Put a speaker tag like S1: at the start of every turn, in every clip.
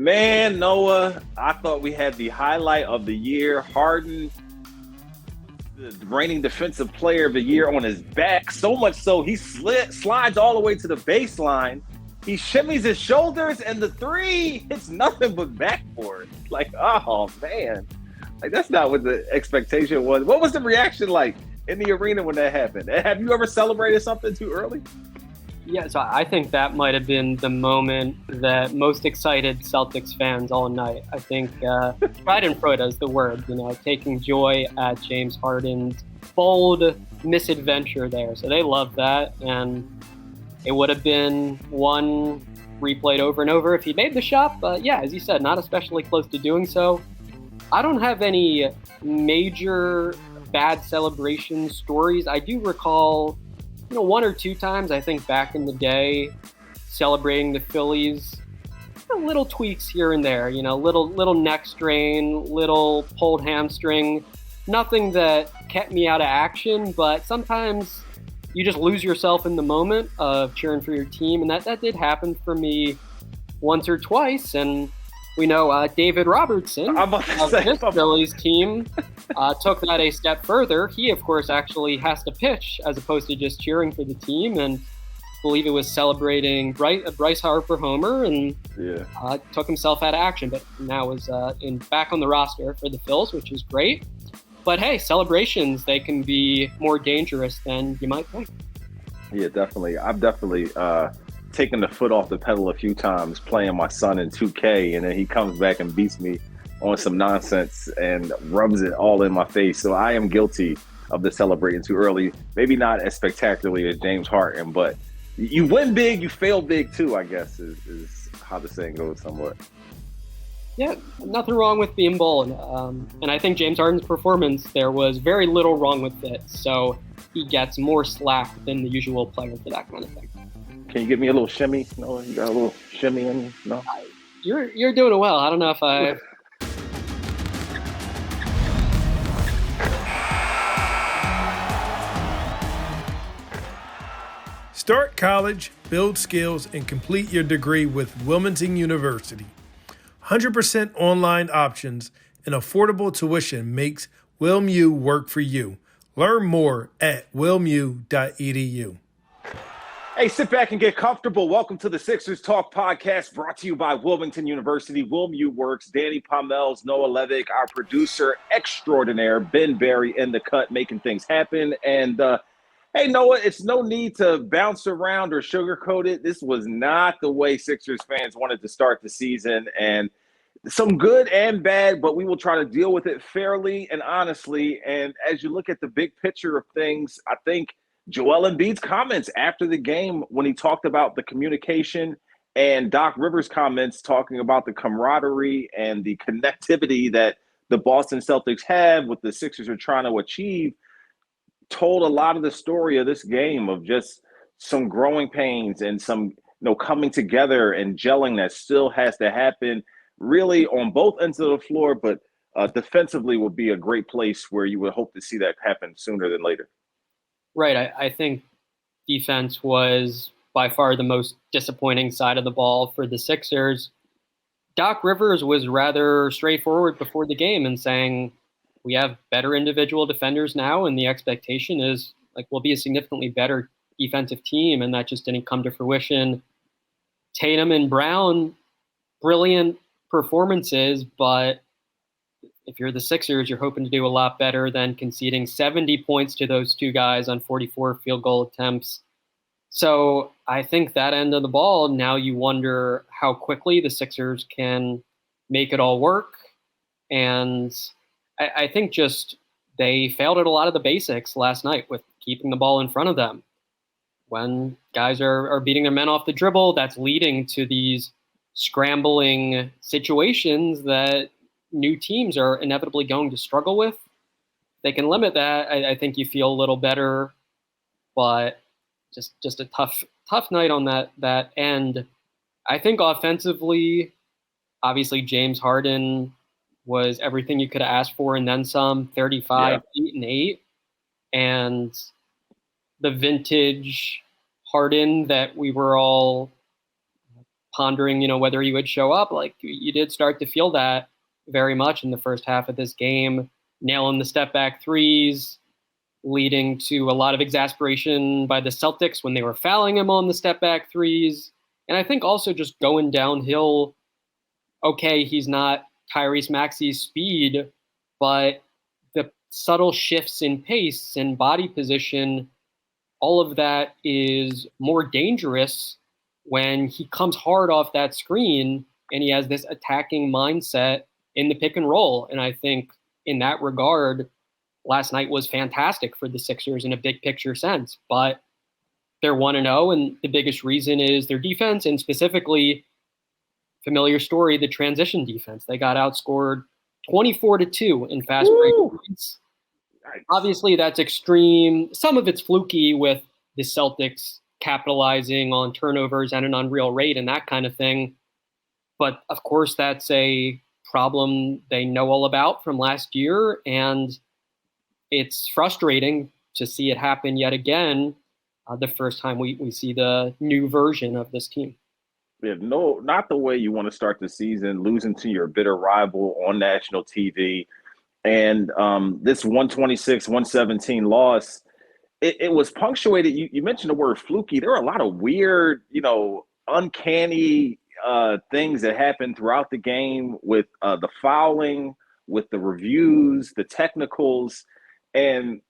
S1: Man, Noah, I thought we had the highlight of the year. Harden, the reigning defensive player of the year, on his back. So much so, he slides all the way to the baseline. He shimmies his shoulders, and the three hits nothing but backboard. Like, oh, man. Like, that's not what the expectation was. What was the reaction like in the arena when that happened? Have you ever celebrated something too early?
S2: Yeah, so I think that might have been the moment that most excited Celtics fans all night. I think Schadenfreude is the word, taking joy at James Harden's bold misadventure there. So they loved that, and it would have been one replayed over and over if he made the shot. But yeah, as you said, not especially close to doing so. I don't have any major bad celebration stories. I do recall one or two times, I think, back in the day, celebrating the Phillies, little tweaks here and there, little neck strain, little pulled hamstring, nothing that kept me out of action, but sometimes you just lose yourself in the moment of cheering for your team, and that did happen for me once or twice, and we know David Robertson of this Phillies team took that a step further. He, of course, actually has to pitch as opposed to just cheering for the team, and I believe it was celebrating a Bryce Harper homer, and took himself out of action, but now is back on the roster for the Phils, which is great. But hey, celebrations, they can be more dangerous than you might think.
S1: Yeah, definitely. I've definitely taken the foot off the pedal a few times playing my son in 2K, and then he comes back and beats me on some nonsense and rubs it all in my face. So I am guilty of the celebrating too early. Maybe not as spectacularly as James Harden, but you win big, you fail big too, I guess, is how the saying goes somewhat.
S2: Yeah, nothing wrong with being bold. And I think James Harden's performance, there was very little wrong with it. So he gets more slack than the usual player for that kind of thing.
S1: Can you give me a little shimmy? No, you got a little shimmy in you? No?
S2: You're doing it well. I don't know if I...
S3: Start college, build skills, and complete your degree with Wilmington University. 100% online options and affordable tuition makes WilmU work for you. Learn more at wilmu.edu.
S1: Hey, sit back and get comfortable. Welcome to the Sixers Talk podcast, brought to you by Wilmington University. WilmU Works. Danny Pommells, Noah Levick, our producer extraordinaire, Ben Berry in the cut, making things happen. And hey, Noah, it's no need to bounce around or sugarcoat it. This was not the way Sixers fans wanted to start the season, and some good and bad, but we will try to deal with it fairly and honestly. And as you look at the big picture of things, I think Joel Embiid's comments after the game when he talked about the communication, and Doc Rivers' comments talking about the camaraderie and the connectivity that the Boston Celtics have, what the Sixers are trying to achieve, told a lot of the story of this game, of just some growing pains and some coming together and gelling that still has to happen really on both ends of the floor, but defensively would be a great place where you would hope to see that happen sooner than later.
S2: Right. I think defense was by far the most disappointing side of the ball for the Sixers. Doc Rivers was rather straightforward before the game and saying, we have better individual defenders now, and the expectation is we'll be a significantly better defensive team, and that just didn't come to fruition. Tatum and Brown, brilliant performances, but if you're the Sixers, you're hoping to do a lot better than conceding 70 points to those two guys on 44 field goal attempts. So I think that end of the ball, now you wonder how quickly the Sixers can make it all work. And I think just they failed at a lot of the basics last night with keeping the ball in front of them. When guys are beating their men off the dribble, that's leading to these scrambling situations that new teams are inevitably going to struggle with. They can limit that. I think you feel a little better, but just a tough night on that end. I think offensively, obviously James Harden was everything you could have asked for and then some, 35, 8 and 8. And the vintage Harden that we were all pondering, whether he would show up. Like, you did start to feel that very much in the first half of this game, nailing the step back threes, leading to a lot of exasperation by the Celtics when they were fouling him on the step back threes. And I think also just going downhill. Okay, he's not Tyrese Maxey's speed, but the subtle shifts in pace and body position, all of that is more dangerous when he comes hard off that screen and he has this attacking mindset in the pick and roll. And I think in that regard, last night was fantastic for the Sixers in a big picture sense. But they're 1-0, and the biggest reason is their defense, and specifically, familiar story, the transition defense. They got outscored 24-2 in fast break points. Nice. Obviously, that's extreme. Some of it's fluky with the Celtics capitalizing on turnovers at an unreal rate and that kind of thing. But, of course, that's a problem they know all about from last year, and it's frustrating to see it happen yet again the first time we see the new version of this team.
S1: Yeah, no, not the way you want to start the season, losing to your bitter rival on national TV. And this 126-117 loss, it was punctuated. You mentioned the word fluky. There were a lot of weird, uncanny things that happened throughout the game with the fouling, with the reviews, the technicals. And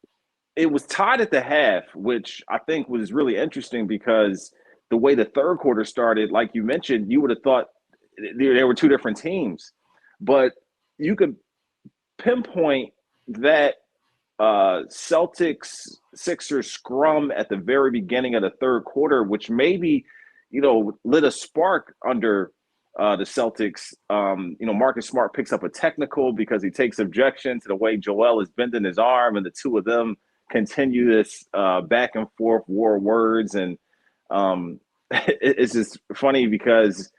S1: it was tied at the half, which I think was really interesting because the way the third quarter started, like you mentioned, you would have thought there were two different teams. But you could pinpoint that Celtics Sixers scrum at the very beginning of the third quarter, which maybe, lit a spark under the Celtics. Marcus Smart picks up a technical because he takes objection to the way Joel is bending his arm, and the two of them continue this back and forth war of words. And it's just funny because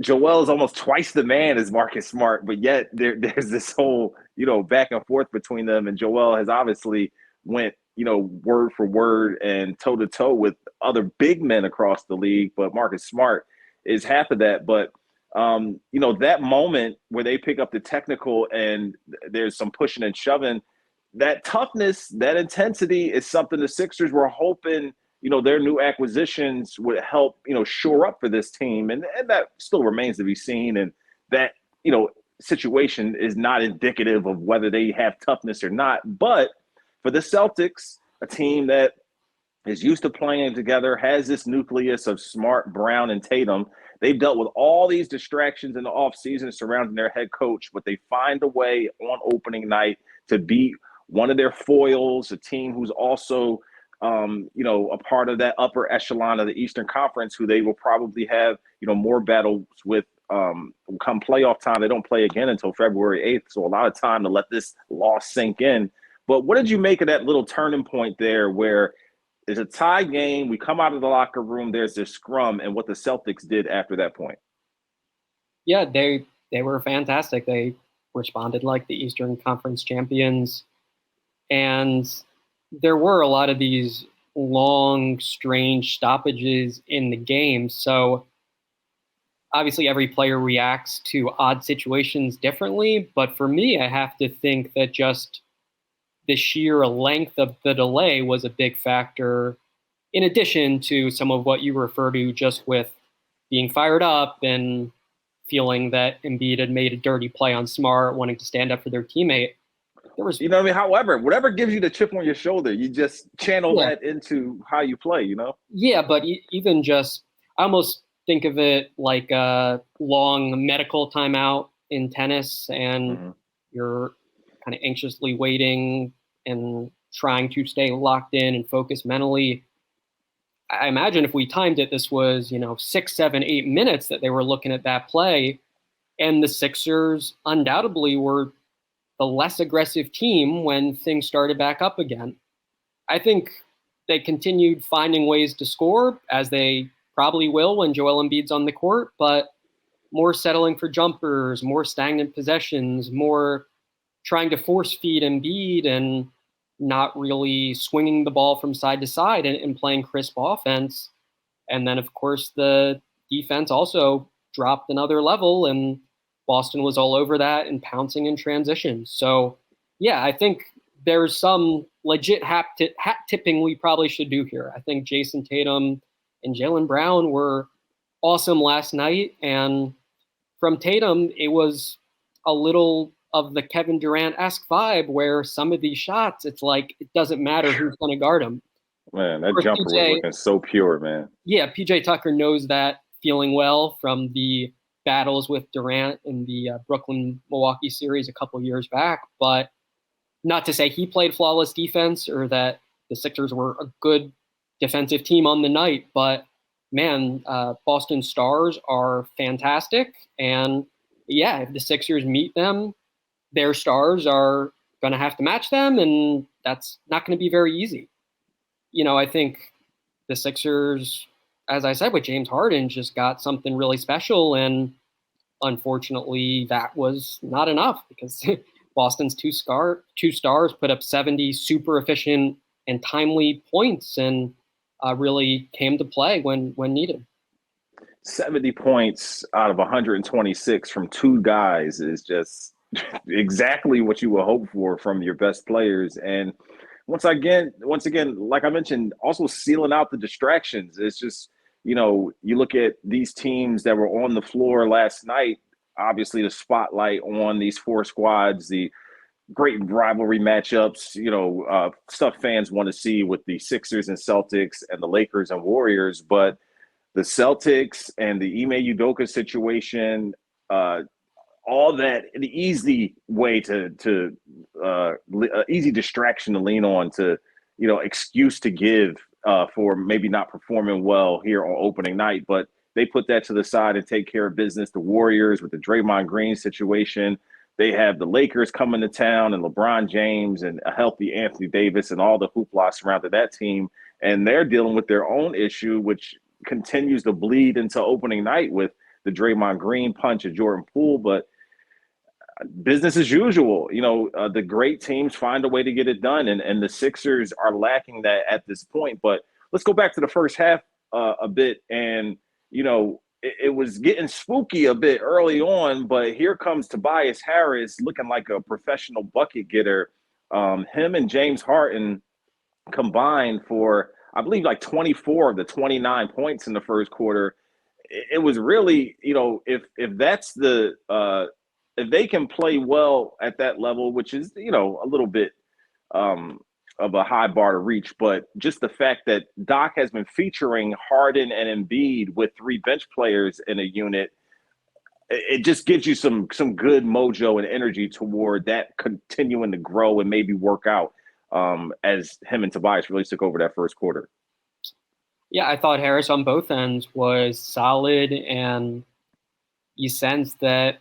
S1: Joel is almost twice the man as Marcus Smart, but yet there's this whole, back and forth between them. And Joel has obviously went, word for word and toe to toe with other big men across the league. But Marcus Smart is half of that. But, that moment where they pick up the technical and there's some pushing and shoving, that toughness, that intensity is something the Sixers were hoping, their new acquisitions would help, shore up for this team. And that still remains to be seen. And that, situation is not indicative of whether they have toughness or not. But for the Celtics, a team that is used to playing together, has this nucleus of Smart, Brown, and Tatum, they've dealt with all these distractions in the offseason surrounding their head coach, but they find a way on opening night to beat one of their foils, a team who's also a part of that upper echelon of the Eastern Conference, who they will probably have, more battles with come playoff time. They don't play again until February 8th. So a lot of time to let this loss sink in. But what did you make of that little turning point there where there's a tie game, we come out of the locker room, there's this scrum, and what the Celtics did after that point?
S2: Yeah, they were fantastic. They responded like the Eastern Conference champions. And there were a lot of these long, strange stoppages in the game. So obviously every player reacts to odd situations differently. But for me, I have to think that just the sheer length of the delay was a big factor, in addition to some of what you refer to just with being fired up and feeling that Embiid had made a dirty play on Smart, wanting to stand up for their teammate. There was,
S1: however, whatever gives you the chip on your shoulder, you just channel that into how you play, Yeah,
S2: but even just, I almost think of it like a long medical timeout in tennis, and you're kind of anxiously waiting and trying to stay locked in and focus mentally. I imagine if we timed it, this was, 6, 7, 8 minutes that they were looking at that play. And the Sixers undoubtedly were the less aggressive team when things started back up again. I think they continued finding ways to score, as they probably will when Joel Embiid's on the court, but more settling for jumpers, more stagnant possessions, more trying to force feed Embiid and not really swinging the ball from side to side and playing crisp offense. And then, of course, the defense also dropped another level, and Boston was all over that and pouncing in transition. So, yeah, I think there's some legit hat tipping we probably should do here. I think Jason Tatum and Jaylen Brown were awesome last night. And from Tatum, it was a little of the Kevin Durant-esque vibe where some of these shots, it's like it doesn't matter who's going to guard him.
S1: Man, that jumper was looking so pure, man.
S2: Yeah, PJ Tucker knows that feeling well from the battles with Durant in the Brooklyn-Milwaukee series a couple years back. But not to say he played flawless defense or that the Sixers were a good defensive team on the night. But, man, Boston Stars are fantastic. And, yeah, if the Sixers meet them, their stars are going to have to match them, and that's not going to be very easy. I think the Sixers, as I said, with James Harden, just got something really special. And unfortunately, that was not enough because Boston's two stars put up 70 super efficient and timely points and really came to play when needed.
S1: 70 points out of 126 from two guys is just exactly what you would hope for from your best players. And once again, like I mentioned, also sealing out the distractions. It's just, you look at these teams that were on the floor last night, obviously the spotlight on these four squads, the great rivalry matchups, stuff fans want to see with the Sixers and Celtics and the Lakers and Warriors. But the Celtics and the Ime Udoka situation, all that, the easy way easy distraction to lean on to, excuse to give for maybe not performing well here on opening night. But they put that to the side and take care of business. The Warriors with the Draymond Green situation, they have the Lakers coming to town and LeBron James and a healthy Anthony Davis and all the hoopla surrounding that team. And they're dealing with their own issue, which continues to bleed into opening night with the Draymond Green punch of Jordan Poole. But business as usual. The great teams find a way to get it done, and the Sixers are lacking that at this point. But let's go back to the first half a bit, and it was getting spooky a bit early on, but here comes Tobias Harris looking like a professional bucket getter. Him and James Harden combined for, I believe, like 24 of the 29 points in the first quarter. It was really, if that's if they can play well at that level, which is, a little bit of a high bar to reach, but just the fact that Doc has been featuring Harden and Embiid with three bench players in a unit, it just gives you some good mojo and energy toward that continuing to grow and maybe work out as him and Tobias really took over that first quarter.
S2: Yeah, I thought Harris on both ends was solid, and you sense that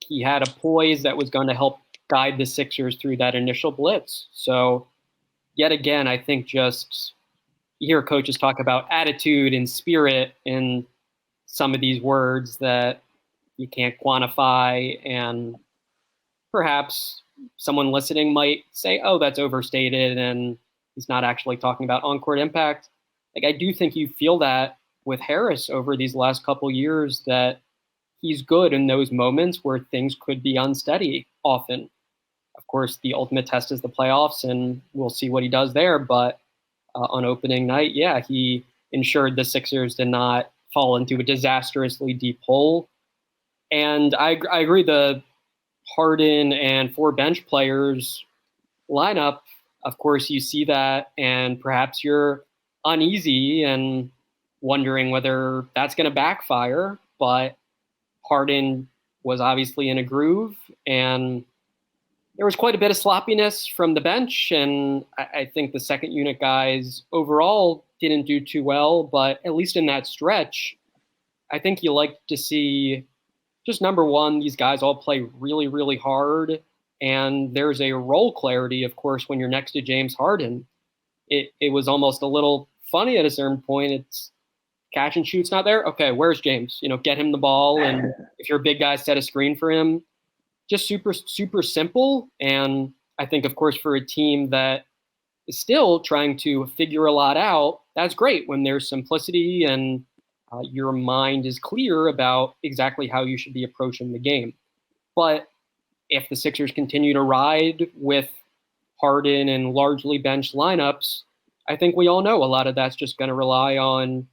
S2: he had a poise that was going to help guide the Sixers through that initial blitz. So yet again, I think just you hear coaches talk about attitude and spirit in some of these words that you can't quantify. And perhaps someone listening might say, oh, that's overstated and he's not actually talking about on-court impact. Like, I do think you feel that with Harris over these last couple years, that he's good in those moments where things could be unsteady often. Of course, the ultimate test is the playoffs, and we'll see what he does there. But on opening night, yeah, he ensured the Sixers did not fall into a disastrously deep hole. And I agree, the Harden and four bench players lineup, of course, you see that, and perhaps you're uneasy and wondering whether that's going to backfire. But Harden was obviously in a groove, and there was quite a bit of sloppiness from the bench. And I think the second unit guys overall didn't do too well, but at least in that stretch, I think you like to see just number one, these guys all play really, really hard. And there's a role clarity, of course, when you're next to James Harden. It was almost a little funny at a certain point. It's catch and shoot's not there. Okay, where's James? Get him the ball. And if you're a big guy, set a screen for him. Just super, super simple. And I think, of course, for a team that is still trying to figure a lot out, that's great when there's simplicity and your mind is clear about exactly how you should be approaching the game. But if the Sixers continue to ride with Harden and largely bench lineups, I think we all know a lot of that's just going to rely on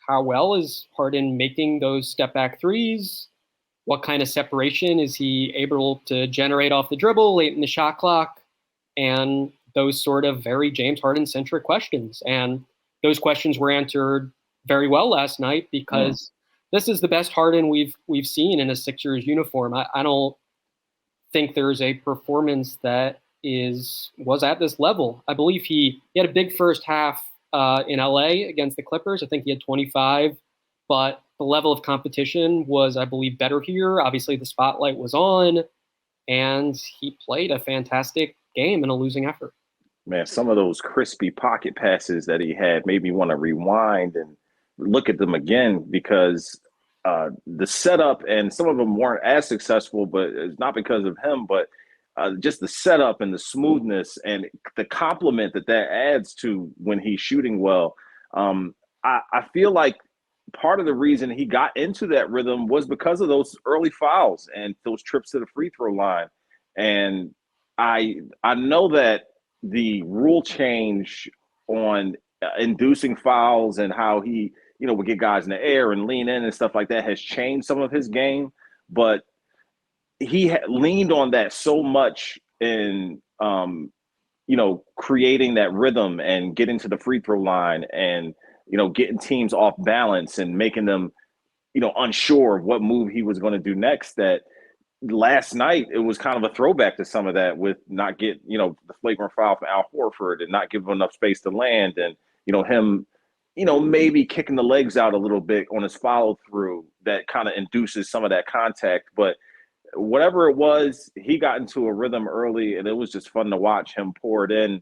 S2: how well is Harden making those step back threes? What kind of separation is he able to generate off the dribble late in the shot clock? And those sort of very James Harden centric questions. And those questions were answered very well last night because this is the best Harden we've seen in a Sixers uniform. I don't think there's a performance that was at this level. I believe he had a big first half in LA against the Clippers. I think he had 25, but the level of competition was, I believe, better here. Obviously, the spotlight was on, and he played a fantastic game in a losing effort.
S1: Man, some of those crispy pocket passes that he had made me want to rewind and look at them again because the setup, and some of them weren't as successful, but it's not because of him, but just the setup and the smoothness and the compliment that adds to when he's shooting well. I feel like part of the reason he got into that rhythm was because of those early fouls and those trips to the free throw line. And I know that the rule change on inducing fouls and how he, would get guys in the air and lean in and stuff like that has changed some of his game, but he leaned on that so much in, creating that rhythm and getting to the free throw line and, getting teams off balance and making them, unsure of what move he was going to do next. That last night, it was kind of a throwback to some of that with not get, the flagrant foul from Al Horford and not giving enough space to land and, him, maybe kicking the legs out a little bit on his follow through that kind of induces some of that contact. But whatever it was, he got into a rhythm early and it was just fun to watch him pour it in,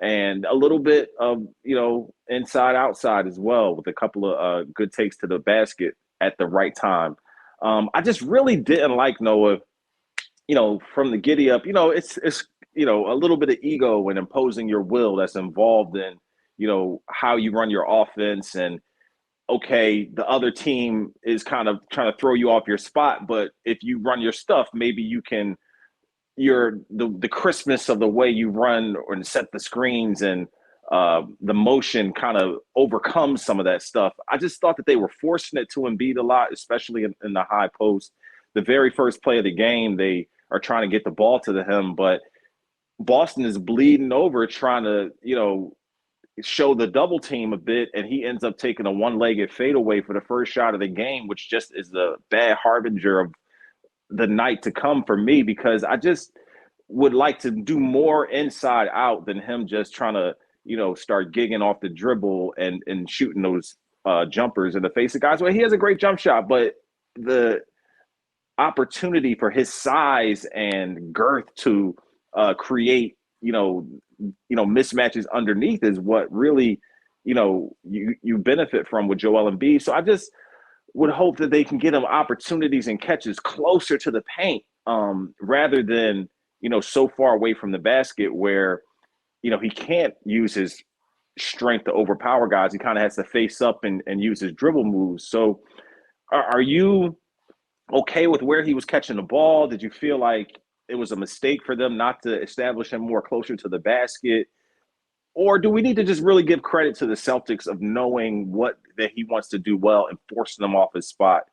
S1: and a little bit of, inside outside as well with a couple of good takes to the basket at the right time. I just really didn't like Noah, from the giddy up, it's a little bit of ego and imposing your will that's involved in, how you run your offense. And okay, the other team is kind of trying to throw you off your spot, but if you run your stuff, maybe you can, the crispness of the way you run or set the screens and the motion kind of overcomes some of that stuff. I just thought that they were forcing it to Embiid a lot, especially in the high post. The very first play of the game, they are trying to get the ball to him, but Boston is bleeding over trying to, show the double team a bit, and he ends up taking a one-legged fadeaway for the first shot of the game, which just is the bad harbinger of the night to come for me, because I just would like to do more inside out than him just trying to, start gigging off the dribble and shooting those jumpers in the face of guys. Well, he has a great jump shot, but the opportunity for his size and girth to create, mismatches underneath is what really, you benefit from with Joel Embiid. So I just would hope that they can get him opportunities and catches closer to the paint, rather than, so far away from the basket where, he can't use his strength to overpower guys. He kind of has to face up and use his dribble moves. So are you okay with where he was catching the ball? Did you feel like it was a mistake for them not to establish him more closer to the basket? Or do we need to just really give credit to the Celtics of knowing that he wants to do well and forcing them off his spot?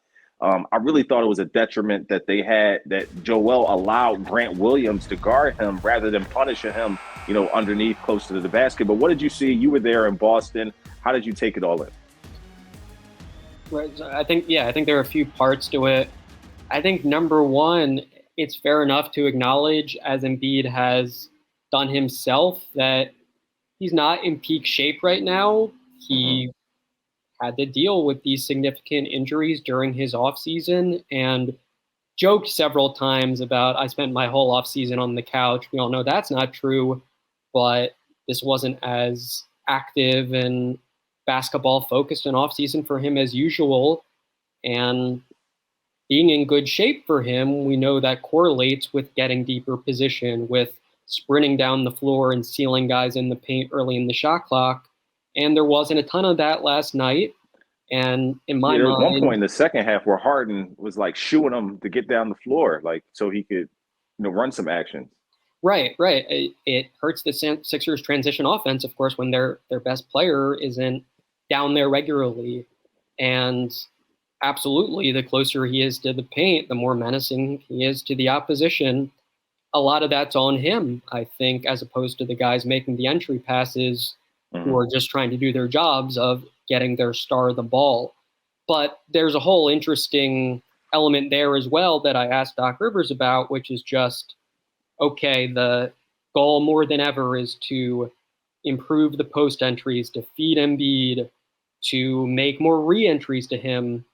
S1: I really thought it was a detriment that Joel allowed Grant Williams to guard him rather than punishing him, underneath close to the basket. But what did you see? You were there in Boston. How did you take it all in?
S2: I think there are a few parts to it. I think number one, it's fair enough to acknowledge, as Embiid has done himself, that he's not in peak shape right now. He had to deal with these significant injuries during his offseason and joked several times about, I spent my whole offseason on the couch. We all know that's not true, but this wasn't as active and basketball focused an offseason for him as usual. And being in good shape for him, we know that correlates with getting deeper position, with sprinting down the floor and sealing guys in the paint early in the shot clock. And there wasn't a ton of that last night. And in my
S1: There was one
S2: mind,
S1: point in the second half where Harden was like shooing him to get down the floor, like so he could, run some actions.
S2: right. It hurts the Sixers transition offense, of course, when their best player isn't down there regularly. And absolutely, the closer he is to the paint, the more menacing he is to the opposition. A lot of that's on him, I think, as opposed to the guys making the entry passes who are just trying to do their jobs of getting their star the ball. But there's a whole interesting element there as well that I asked Doc Rivers about, which is just, okay, the goal more than ever is to improve the post entries, to feed Embiid, to make more re-entries to him.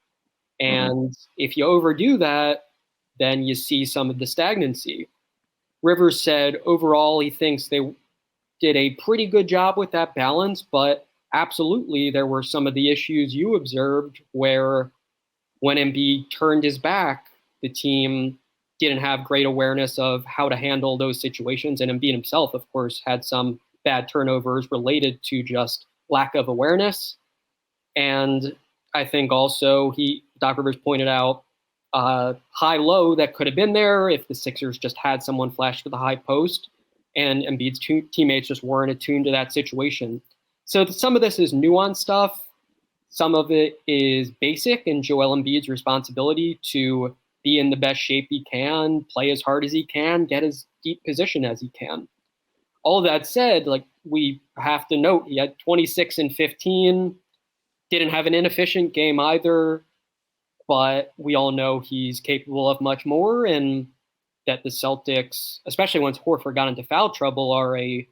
S2: And if you overdo that, then you see some of the stagnancy. Rivers said overall he thinks they did a pretty good job with that balance, but absolutely there were some of the issues you observed where when Embiid turned his back, the team didn't have great awareness of how to handle those situations. And Embiid himself, of course, had some bad turnovers related to just lack of awareness. And I think also Doc Rivers pointed out high-low that could have been there if the Sixers just had someone flash to the high post and Embiid's teammates just weren't attuned to that situation. So some of this is nuanced stuff. Some of it is basic and Joel Embiid's responsibility to be in the best shape he can, play as hard as he can, get as deep position as he can. All that said, like we have to note, he had 26 and 15, didn't have an inefficient game either, but we all know he's capable of much more, and that the Celtics, especially once Horford got into foul trouble, are a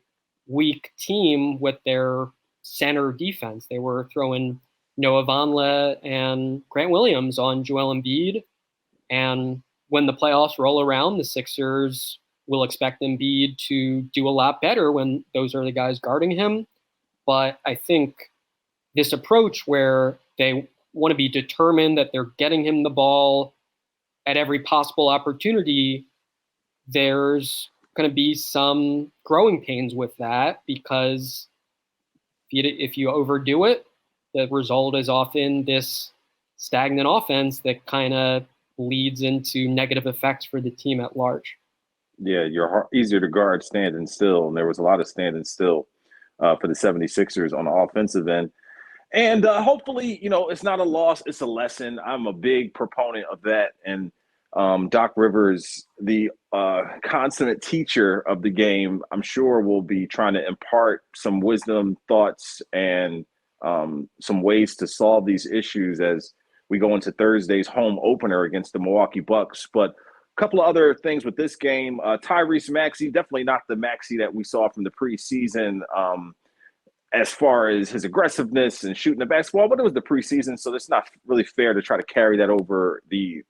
S2: weak team with their center defense. They were throwing Noah Vonleh and Grant Williams on Joel Embiid, and when the playoffs roll around, the Sixers will expect Embiid to do a lot better when those are the guys guarding him. But I think this approach where they want to be determined that they're getting him the ball at every possible opportunity, there's going to be some growing pains with that because if you overdo it, the result is often this stagnant offense that kind of leads into negative effects for the team at large.
S1: Yeah, you're easier to guard standing still, and there was a lot of standing still for the 76ers on the offensive end. And hopefully, it's not a loss, it's a lesson. I'm a big proponent of that. And Doc Rivers, the consummate teacher of the game, I'm sure will be trying to impart some wisdom, thoughts, and some ways to solve these issues as we go into Thursday's home opener against the Milwaukee Bucks. But a couple of other things with this game. Tyrese Maxey, definitely not the Maxey that we saw from the preseason as far as his aggressiveness and shooting the basketball, but it was the preseason, so it's not really fair to try to carry that over the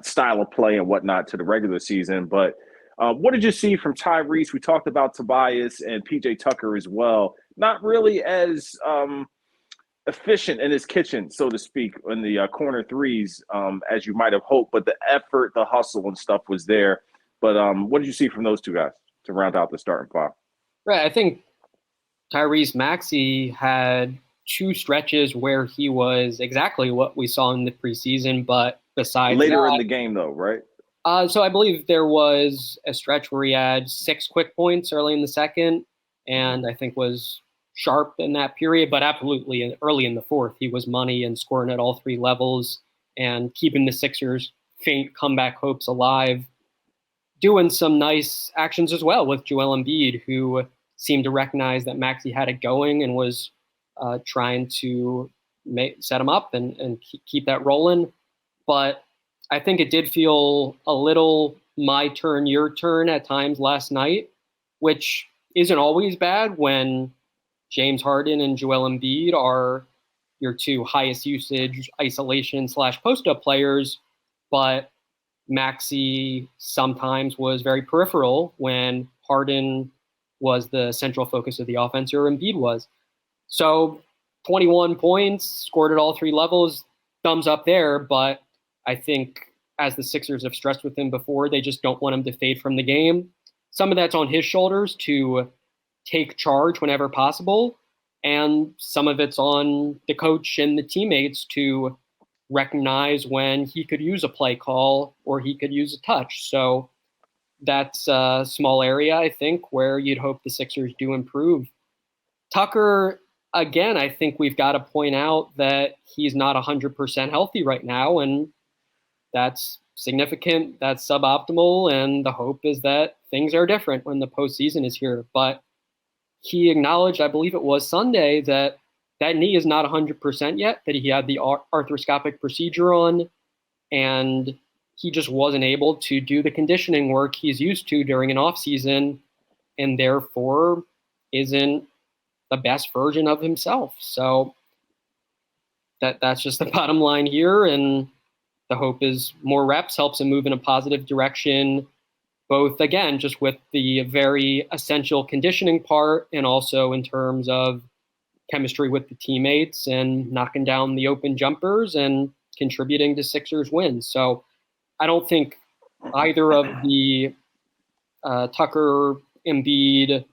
S1: style of play and whatnot to the regular season. But what did you see from Tyrese? We talked about Tobias and PJ Tucker as well. Not really as efficient in his kitchen, so to speak, in the corner threes as you might have hoped, but the effort, the hustle and stuff was there. But what did you see from those two guys to round out the starting five?
S2: Right, I think Tyrese Maxey had two stretches where he was exactly what we saw in the preseason, but besides
S1: later
S2: that,
S1: in the game, though, right?
S2: So I believe there was a stretch where he had 6 quick points early in the second, and I think was sharp in that period. But absolutely, early in the fourth, he was money and scoring at all 3 levels and keeping the Sixers' faint comeback hopes alive. Doing some nice actions as well with Joel Embiid, who seemed to recognize that Maxey had it going and was trying to set him up and keep that rolling. But I think it did feel a little my turn, your turn at times last night, which isn't always bad when James Harden and Joel Embiid are your 2 highest usage isolation / post-up players. But Maxey sometimes was very peripheral when Harden was the central focus of the offense, or Embiid was. So 21 points, scored at all 3 levels, thumbs up there. But I think as the Sixers have stressed with him before, they just don't want him to fade from the game. Some of that's on his shoulders to take charge whenever possible. And some of it's on the coach and the teammates to recognize when he could use a play call or he could use a touch. So that's a small area, I think, where you'd hope the Sixers do improve. Tucker, again, I think we've got to point out that he's not 100% healthy right now, and that's significant, that's suboptimal, and the hope is that things are different when the postseason is here. But he acknowledged, I believe it was Sunday, that knee is not 100% yet, that he had the arthroscopic procedure on, and he just wasn't able to do the conditioning work he's used to during an off season, and therefore isn't the best version of himself. So that's just the bottom line here. And the hope is more reps helps him move in a positive direction, both, again, just with the very essential conditioning part and also in terms of chemistry with the teammates and knocking down the open jumpers and contributing to Sixers wins. So I don't think either of the Tucker, Embiid,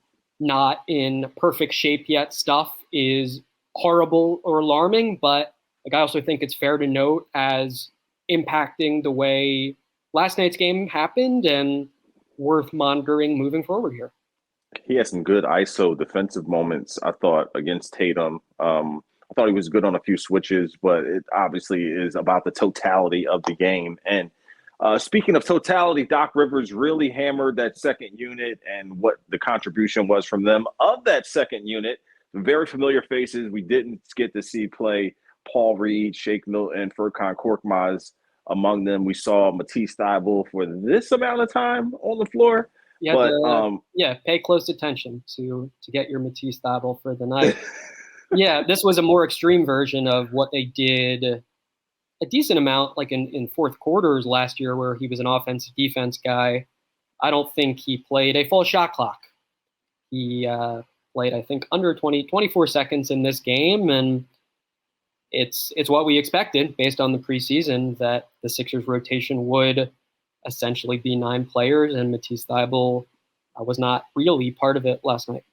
S2: not in perfect shape yet stuff is horrible or alarming, but I also think it's fair to note as impacting the way last night's game happened and worth monitoring moving forward here.
S1: He had some good ISO defensive moments, I thought, against Tatum. I thought he was good on a few switches, but it obviously is about the totality of the game. And speaking of totality, Doc Rivers really hammered that second unit and what the contribution was from them. Of that second unit, very familiar faces. We didn't get to see play Paul Reed, Shake Milton, Furkan Korkmaz among them. We saw Matisse Thybulle for this amount of time on the floor.
S2: Pay close attention to get your Matisse Thybulle for the night. Yeah, this was a more extreme version of what they did a decent amount, like in fourth quarters last year, where he was an offensive defense guy. I don't think he played a full shot clock. He played, I think, under 24 seconds in this game, and it's what we expected based on the preseason, that the Sixers rotation would essentially be 9 players, and Matisse Thybulle was not really part of it last night.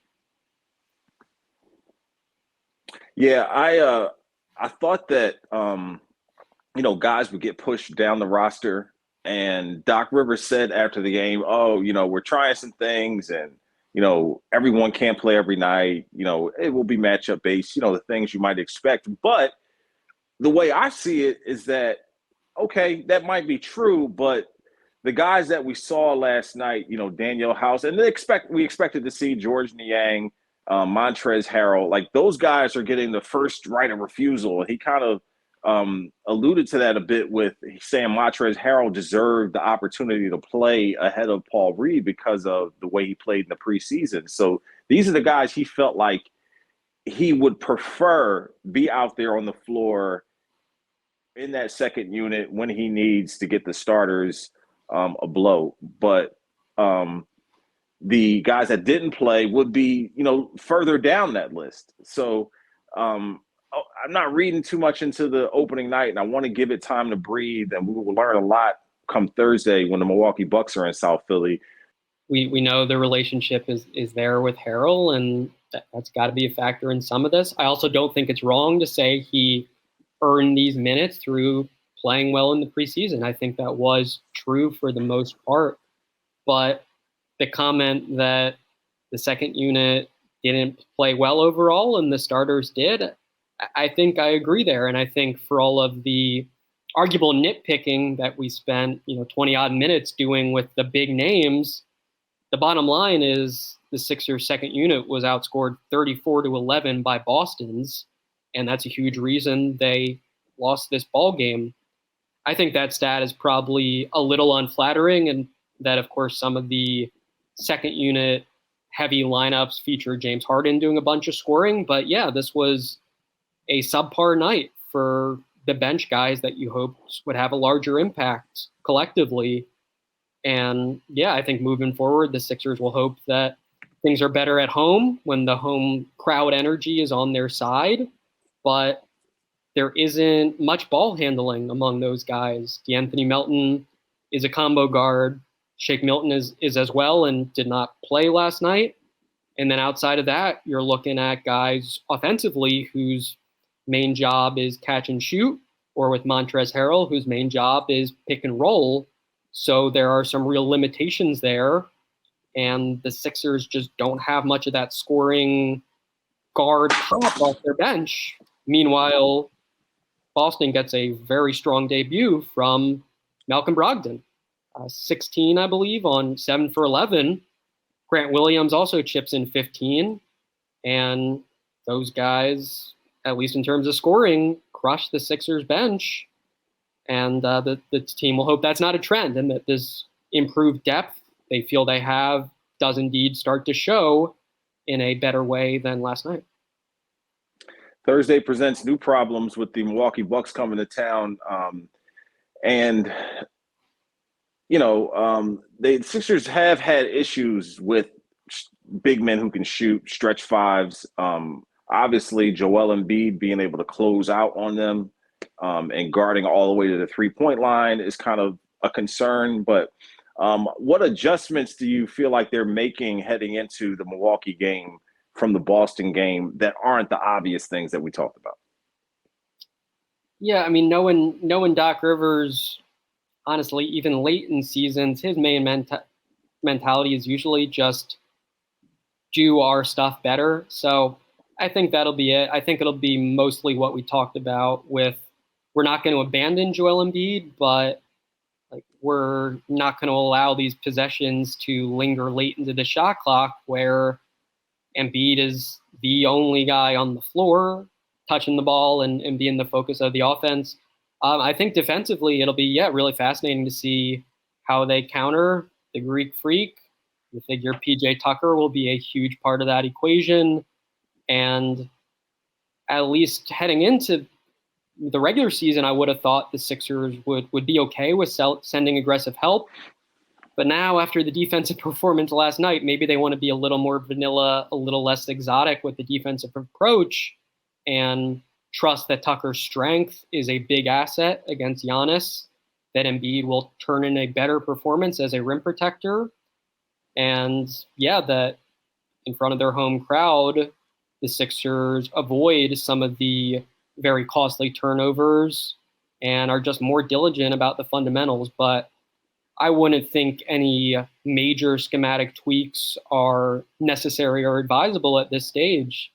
S1: Yeah, I thought that guys would get pushed down the roster, and Doc Rivers said after the game, we're trying some things, and everyone can't play every night. It will be matchup based, the things you might expect. But the way I see it is that, okay, that might be true, but the guys that we saw last night, Daniel House, and we expected to see George Niang, Montrezl Harrell, like those guys are getting the first right of refusal. He kind of alluded to that a bit with saying Montrezl Harrell deserved the opportunity to play ahead of Paul Reed because of the way he played in the preseason. So these are the guys he felt like he would prefer be out there on the floor in that second unit when he needs to get the starters a blow. But the guys that didn't play would be, further down that list. So I'm not reading too much into the opening night, and I want to give it time to breathe, and we will learn a lot come Thursday when the Milwaukee Bucks are in South Philly.
S2: We know the relationship is there with Harrell, and that's got to be a factor in some of this. I also don't think it's wrong to say he earned these minutes through playing well in the preseason. I think that was true for the most part. But the comment that the second unit didn't play well overall and the starters did, I think I agree there. And I think for all of the arguable nitpicking that we spent, 20 odd minutes doing with the big names, the bottom line is the Sixers second unit was outscored 34-11 by Boston's. And that's a huge reason they lost this ball game. I think that stat is probably a little unflattering, and that, of course, some of the second unit heavy lineups feature James Harden doing a bunch of scoring. But yeah, this was a subpar night for the bench guys that you hoped would have a larger impact collectively. And yeah, I think moving forward, the Sixers will hope that things are better at home when the home crowd energy is on their side. But there isn't much ball handling among those guys. DeAnthony Melton is a combo guard. Shake Milton is as well and did not play last night. And then outside of that, you're looking at guys offensively whose main job is catch and shoot, or with Montrezl Harrell, whose main job is pick and roll. So there are some real limitations there. And the Sixers just don't have much of that scoring guard pop off their bench. Meanwhile, Boston gets a very strong debut from Malcolm Brogdon. 16, I believe, on 7 for 11. Grant Williams also chips in 15. And those guys, at least in terms of scoring, crush the Sixers bench. And the team will hope that's not a trend and that this improved depth they feel they have does indeed start to show in a better way than last night.
S1: Thursday presents new problems with the Milwaukee Bucks coming to town. The Sixers have had issues with big men who can shoot, stretch fives. Obviously, Joel Embiid being able to close out on them and guarding all the way to the three-point line is kind of a concern. But what adjustments do you feel like they're making heading into the Milwaukee game from the Boston game that aren't the obvious things that we talked about?
S2: Yeah, I mean, knowing Doc Rivers, honestly, even late in seasons, his main mentality is usually just do our stuff better. So I think that'll be it. I think it'll be mostly what we talked about with we're not going to abandon Joel Embiid, but we're not going to allow these possessions to linger late into the shot clock where Embiid is the only guy on the floor touching the ball and being the focus of the offense. I think defensively it'll be, really fascinating to see how they counter the Greek Freak. You figure PJ Tucker will be a huge part of that equation. And at least heading into the regular season, I would have thought the Sixers would be okay with sending aggressive help. But now after the defensive performance last night, maybe they want to be a little more vanilla, a little less exotic with the defensive approach and trust that Tucker's strength is a big asset against Giannis, that Embiid will turn in a better performance as a rim protector. And that in front of their home crowd, the Sixers avoid some of the very costly turnovers and are just more diligent about the fundamentals. But I wouldn't think any major schematic tweaks are necessary or advisable at this stage.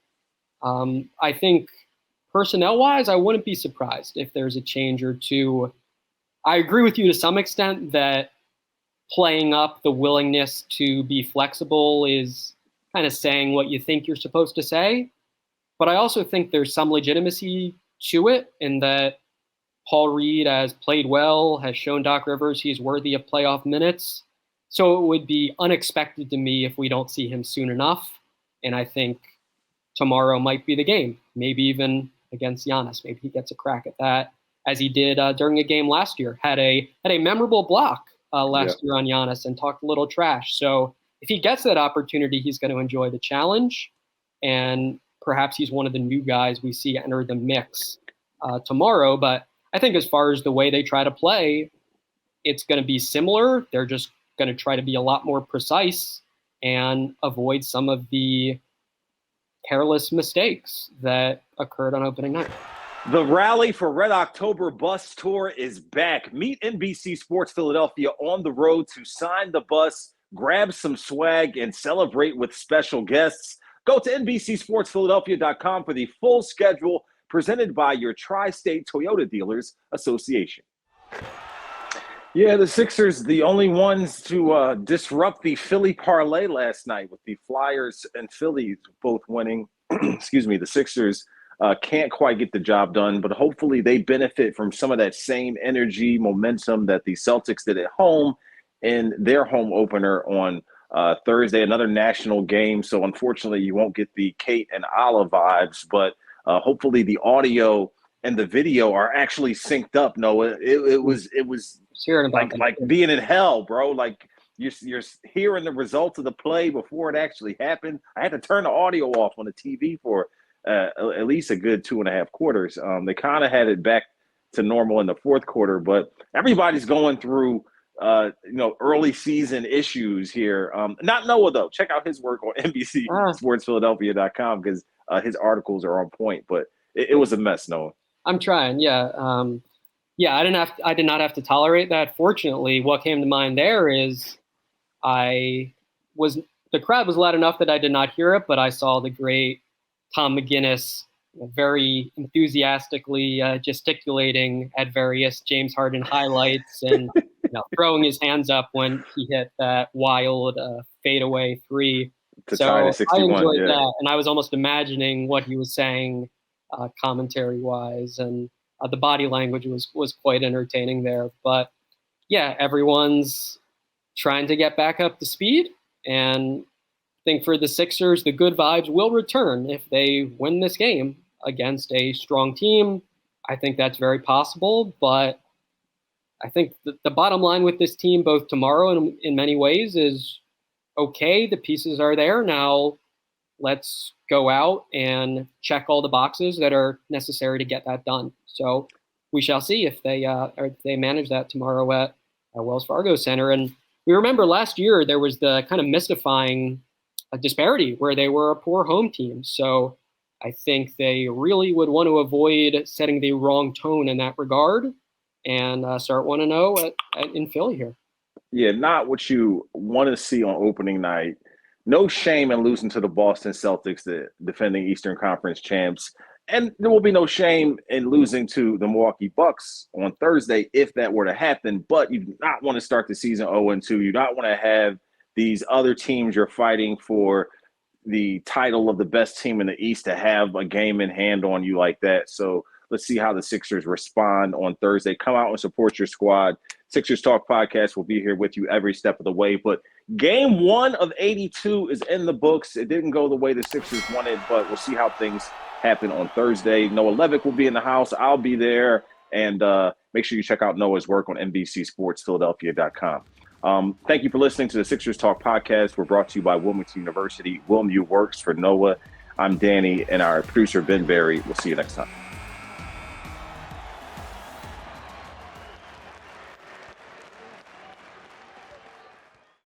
S2: I think personnel-wise, I wouldn't be surprised if there's a change or two. I agree with you to some extent that playing up the willingness to be flexible is kind of saying what you think you're supposed to say. But I also think there's some legitimacy to it in that Paul Reed has played well, has shown Doc Rivers he's worthy of playoff minutes. So it would be unexpected to me if we don't see him soon enough. And I think tomorrow might be the game, maybe even against Giannis. Maybe he gets a crack at that, as he did during a game last year. Had a memorable block last year on Giannis and talked a little trash. So if he gets that opportunity, he's going to enjoy the challenge. And perhaps he's one of the new guys we see enter the mix tomorrow. But I think as far as the way they try to play, it's going to be similar. They're just going to try to be a lot more precise and avoid some of the careless mistakes that occurred on opening night.
S1: The Rally for Red October bus tour is back. Meet NBC Sports Philadelphia on the road to sign the bus, grab some swag, and celebrate with special guests. Go to NBCSportsPhiladelphia.com for the full schedule presented by your Tri-State Toyota Dealers Association. Yeah, the Sixers, the only ones to disrupt the Philly parlay last night with the Flyers and Phillies both winning. Excuse me, the Sixers can't quite get the job done, but hopefully they benefit from some of that same energy, momentum that the Celtics did at home in their home opener on Thursday, another national game. So unfortunately, you won't get the Kate and Ala vibes, but hopefully the audio and the video are actually synced up. Noah, it was like being in hell, bro. Like you're hearing the results of the play before it actually happened. I had to turn the audio off on the TV for at least a good 2.5 quarters. They kind of had it back to normal in the fourth quarter, but everybody's going through early season issues here. Not Noah, though. Check out his work on NBCSportsPhiladelphia.com because his articles are on point. But it was a mess, Noah.
S2: I'm trying, yeah. I did not have to tolerate that. Fortunately, what came to mind there is the crowd was loud enough that I did not hear it, but I saw the great Tom McGinnis very enthusiastically gesticulating at various James Harden highlights and throwing his hands up when he hit that wild fadeaway three.
S1: So I
S2: enjoyed that, and I was almost imagining what he was saying commentary-wise, and the body language was quite entertaining there. But yeah, everyone's trying to get back up to speed, and I think for the Sixers, the good vibes will return if they win this game against a strong team. I think that's very possible, but I think the bottom line with this team, both tomorrow and in many ways, is okay. The pieces are there now. Let's go out and check all the boxes that are necessary to get that done. So we shall see if they manage that tomorrow at Wells Fargo Center. And we remember last year there was the kind of mystifying disparity where they were a poor home team. So I think they really would want to avoid setting the wrong tone in that regard and start 1-0 in Philly here.
S1: Yeah, not what you want to see on opening night. No shame in losing to the Boston Celtics, the defending Eastern Conference champs. And there will be no shame in losing to the Milwaukee Bucks on Thursday if that were to happen. But you do not want to start the season 0-2. You do not want to have these other teams you're fighting for the title of the best team in the East to have a game in hand on you like that. So let's see how the Sixers respond on Thursday. Come out and support your squad. Sixers Talk Podcast will be here with you every step of the way. But game 1 of 82 is in the books. It didn't go the way the Sixers wanted, but we'll see how things happen on Thursday. Noah Levick will be in the house. I'll be there. And make sure you check out Noah's work on NBCSportsPhiladelphia.com. Thank you for listening to the Sixers Talk Podcast. We're brought to you by Wilmington University. WilMU works for Noah. I'm Danny, and our producer, Ben Berry. We'll see you next time.